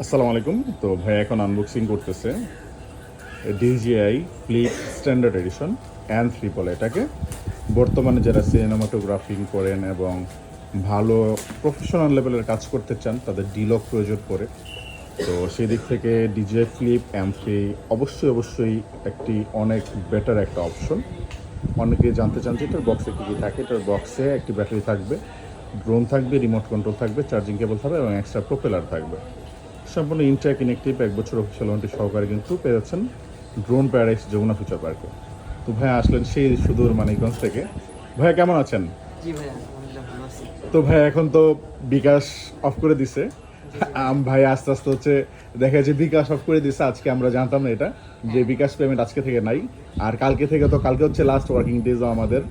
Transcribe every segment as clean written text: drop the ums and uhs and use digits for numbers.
আসসালামু আলাইকুম। তো ভাই এখন আনবক্সিং করতেছে DJI flip standard addition N3 বলে এটাকে। বর্তমানে যারা সিনেমাটোগ্রাফিং করেন এবং ভালো প্রফেশনাল লেভেলের কাজ করতে চান তাদের ডিলক প্রয়োজন পড়ে। তো সেই দিক থেকে ডিজিআই ফ্লিপ N3 অবশ্যই একটি অনেক বেটার একটা অপশন। অনেকে জানতে চান যে এটার বক্সে কী কী থাকে। এটার বক্সে একটি ব্যাটারি থাকবে, ড্রোন থাকবে, রিমোট কন্ট্রোল থাকবে, চার্জিং কেবল থাকবে এবং এক্সট্রা প্রোপেলার থাকবে। সম্পূর্ণ ইন্টার ইনেকটিভ 1 বছর অফিসিয়াল ওয়ারেন্টি সহকারে কিন্তু পেয়ে যাচ্ছেন ড্রোন প্যারাডাইস যমুনা ফিউচার পার্কে। তো ভাইয়া আসলেন সেই সুদূর মানিকগঞ্জ থেকে। ভাইয়া কেমন আছেন? জি ভাইয়া, আলহামদুলিল্লাহ ভালো আছি। তো ভাইয়া এখন তো বিকাশ অফ করে দিছে। জি জি ভাইয়া। ভাই আস্তে আস্তে হচ্ছে দেখা যায় বিকাশ অফ করে দিছে। আজকে আমরা জানতাম না এটা, যে বিকাশ পেমেন্ট আজকে থেকে নাই। আর কালকে থেকে, তো কালকে হচ্ছে লাস্ট ওয়ার্কিং ডেজ আমাদের।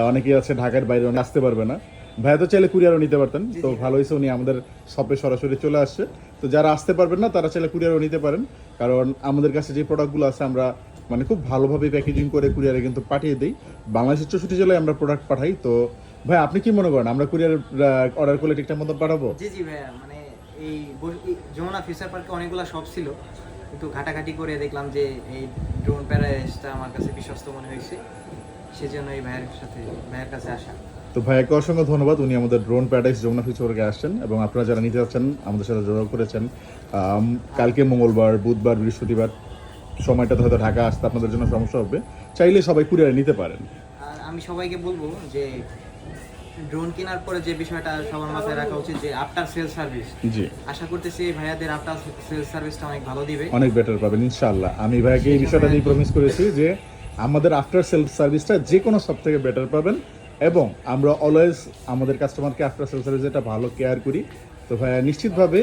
অনেকেই আছে ঢাকার বাইরে, অনেকে আসতে পারবে না। ভাইয়া তো চাইলে কুরিয়ারও নিতে পারতেন, জি, তো জি। ভালো হয়েছে উনি আমাদের শপে সরাসরি চলে আসছে। তো যারা আসতে পারবেন না তারা চাইলে কুরিয়ারও নিতে পারেন, কারণ আমাদের কাছে যে প্রোডাক্টগুলো আছে আমরা মানে খুব ভালোভাবে প্যাকেজিং করে কুরিয়ারে কিন্তু পাঠিয়ে দিই। বাংলাদেশের 64 জেলায় আমরা প্রোডাক্ট পাঠাই। তো ভাই আপনি কি মনে করেন আমরা কুরিয়ার অর্ডার করলে ঠিকঠাক মতো পাঠাবো? জি জি ভাইয়া, মানে এই যমুনা ফিউচার পার্কে অনেকগুলো শপ ছিল, কিন্তু ঘাটাঘাটি করে দেখলাম যে এই ড্রোন প্যারাডাইসটা আমার কাছে বিশ্বস্ত মনে হয়েছে, সেজন্য এই ভাইয়ের কাছে আসা। তো ভাইয়াকে অসংখ্য ধন্যবাদ, উনি আমাদের ড্রোন প্যারাডাইস যমুনা ফিউচারকে আসছেন এবং আপনারা যারা নিতে যাচ্ছেন আমাদের সাথে যোগাযোগ করেছেন। কালকে মঙ্গলবার, বুধবার, বৃহস্পতিবার সময়টাতে হয়তো ঢাকা আসতে আপনাদের জন্য সমস্যা হবে, চাইলে সবাই কুরিয়ারে নিতে পারেন। আর আমি সবাইকে বলবো যে ড্রোন কেনার পরে যে বিষয়টা সবার মাথায় রাখা উচিত, যে আফটার সেল সার্ভিস। জি, আশা করতেছি এই ভাইয়াদের আফটার সেল সার্ভিসটা অনেক ভালো দিবে। অনেক বেটার পাবেন ইনশাআল্লাহ। আমি ভাইয়াকে এই বিষয়টা দিয়ে প্রমিস করেছি যে আমাদের আফটার সেল সার্ভিসটা যে কোনো সব থেকে বেটার পাবেন, এবং আমরা অলওয়েজ আমাদের কাস্টমারকে আফটার সেল সার্ভিস এটা ভালো কেয়ার করি। তো ভাইয়া নিশ্চিতভাবে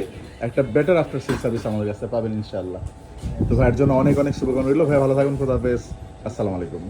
একটা বেটার আফটার সেল সার্ভিস আমাদের কাছে পাবেন ইনশাআল্লাহ। তো ভাইয়ের জন্য অনেক অনেক শুভকামনা রইল। ভাই ভালো থাকুন, খোদা হাফেজ, আসসালামু আলাইকুম।